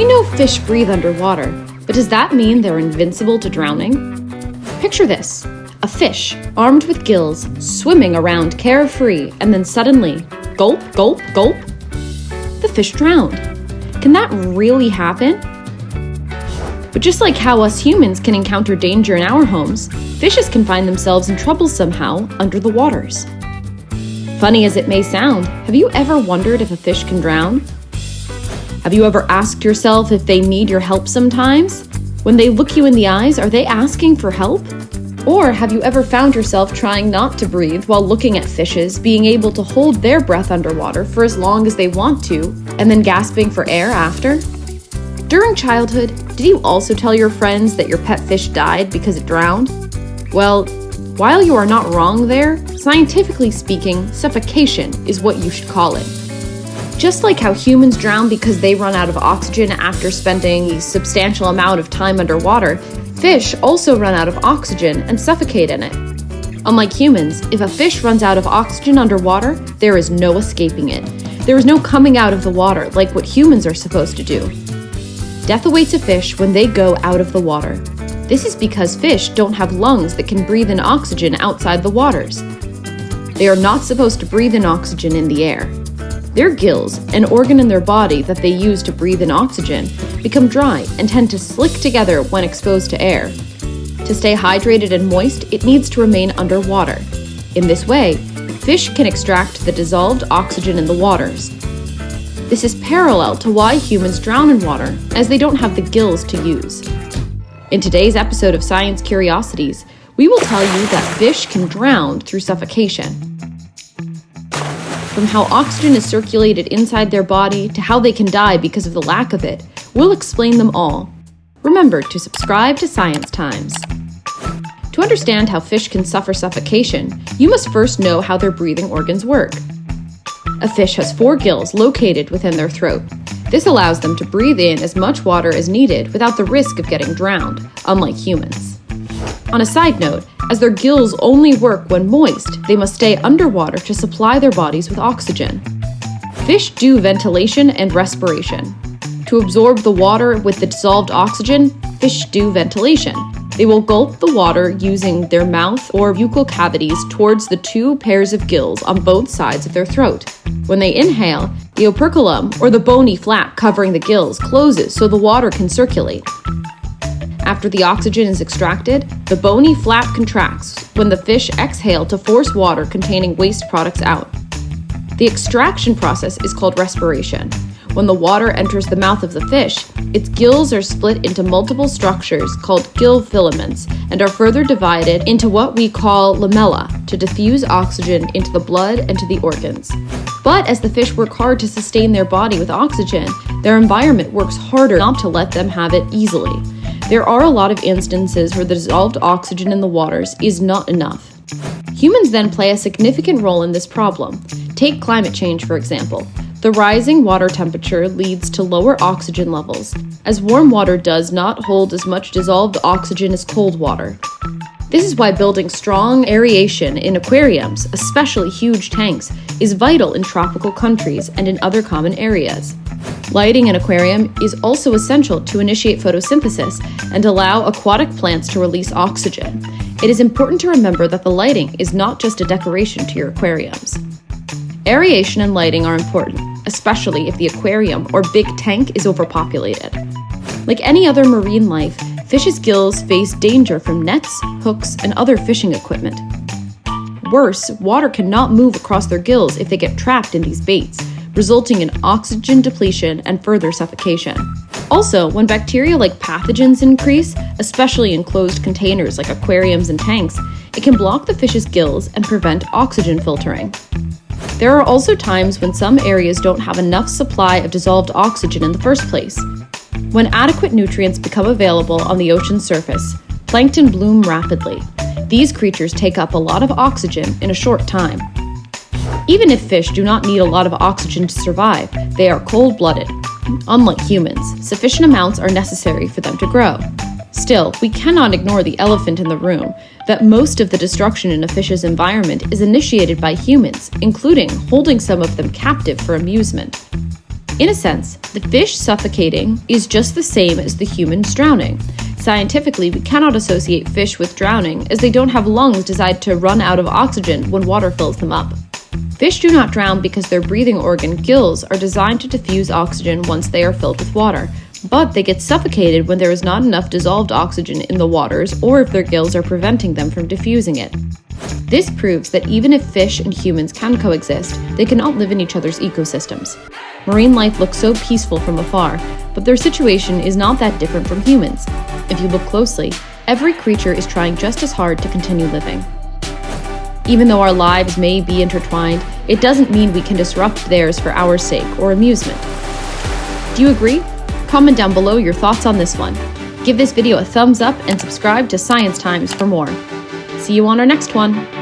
We know fish breathe underwater, but does that mean they're invincible to drowning? Picture this: a fish, armed with gills, swimming around carefree, and then suddenly, gulp, gulp, gulp, the fish drowned. Can that really happen? But just like how us humans can encounter danger in our homes, fishes can find themselves in trouble somehow under the waters. Funny as it may sound, have you ever wondered if a fish can drown? Have you ever asked yourself if they need your help sometimes? When they look you in the eyes, are they asking for help? Or have you ever found yourself trying not to breathe while looking at fishes being able to hold their breath underwater for as long as they want to, and then gasping for air after? During childhood, did you also tell your friends that your pet fish died because it drowned? Well, while you are not wrong there, scientifically speaking, suffocation is what you should call it. Just like how humans drown because they run out of oxygen after spending a substantial amount of time underwater, fish also run out of oxygen and suffocate in it. Unlike humans, if a fish runs out of oxygen underwater, there is no escaping it. There is no coming out of the water like what humans are supposed to do. Death awaits a fish when they go out of the water. This is because fish don't have lungs that can breathe in oxygen outside the waters. They are not supposed to breathe in oxygen in the air. Their gills, an organ in their body that they use to breathe in oxygen, become dry and tend to slick together when exposed to air. To stay hydrated and moist, it needs to remain underwater. In this way, fish can extract the dissolved oxygen in the waters. This is parallel to why humans drown in water, as they don't have the gills to use. In today's episode of Science Curiosities, we will tell you that fish can drown through suffocation. From how oxygen is circulated inside their body to how they can die because of the lack of it, we'll explain them all. Remember to subscribe to Science Times. To understand how fish can suffer suffocation, you must first know how their breathing organs work. A fish has 4 gills located within their throat. This allows them to breathe in as much water as needed without the risk of getting drowned, unlike humans. On a side note, as their gills only work when moist, they must stay underwater to supply their bodies with oxygen. Fish do ventilation and respiration. To absorb the water with the dissolved oxygen, fish do ventilation. They will gulp the water using their mouth or buccal cavities towards the 2 pairs of gills on both sides of their throat. When they inhale, the operculum, or the bony flap covering the gills, closes so the water can circulate. After the oxygen is extracted, the bony flap contracts when the fish exhale to force water containing waste products out. The extraction process is called respiration. When the water enters the mouth of the fish, its gills are split into multiple structures called gill filaments and are further divided into what we call lamella to diffuse oxygen into the blood and to the organs. But as the fish work hard to sustain their body with oxygen, their environment works harder not to let them have it easily. There are a lot of instances where the dissolved oxygen in the waters is not enough. Humans then play a significant role in this problem. Take climate change, for example. The rising water temperature leads to lower oxygen levels, as warm water does not hold as much dissolved oxygen as cold water. This is why building strong aeration in aquariums, especially huge tanks, is vital in tropical countries and in other common areas. Lighting an aquarium is also essential to initiate photosynthesis and allow aquatic plants to release oxygen. It is important to remember that the lighting is not just a decoration to your aquariums. Aeration and lighting are important, especially if the aquarium or big tank is overpopulated. Like any other marine life, fish's gills face danger from nets, hooks, and other fishing equipment. Worse, water cannot move across their gills if they get trapped in these baits, resulting in oxygen depletion and further suffocation. Also, when bacteria like pathogens increase, especially in closed containers like aquariums and tanks, it can block the fish's gills and prevent oxygen filtering. There are also times when some areas don't have enough supply of dissolved oxygen in the first place. When adequate nutrients become available on the ocean's surface, plankton bloom rapidly. These creatures take up a lot of oxygen in a short time. Even if fish do not need a lot of oxygen to survive, they are cold-blooded. Unlike humans, sufficient amounts are necessary for them to grow. Still, we cannot ignore the elephant in the room, that most of the destruction in a fish's environment is initiated by humans, including holding some of them captive for amusement. In a sense, the fish suffocating is just the same as the humans drowning. Scientifically, we cannot associate fish with drowning as they don't have lungs designed to run out of oxygen when water fills them up. Fish do not drown because their breathing organ, gills, are designed to diffuse oxygen once they are filled with water, but they get suffocated when there is not enough dissolved oxygen in the waters or if their gills are preventing them from diffusing it. This proves that even if fish and humans can coexist, they cannot live in each other's ecosystems. Marine life looks so peaceful from afar, but their situation is not that different from humans. If you look closely, every creature is trying just as hard to continue living. Even though our lives may be intertwined, it doesn't mean we can disrupt theirs for our sake or amusement. Do you agree? Comment down below your thoughts on this one. Give this video a thumbs up and subscribe to Science Times for more. See you on our next one.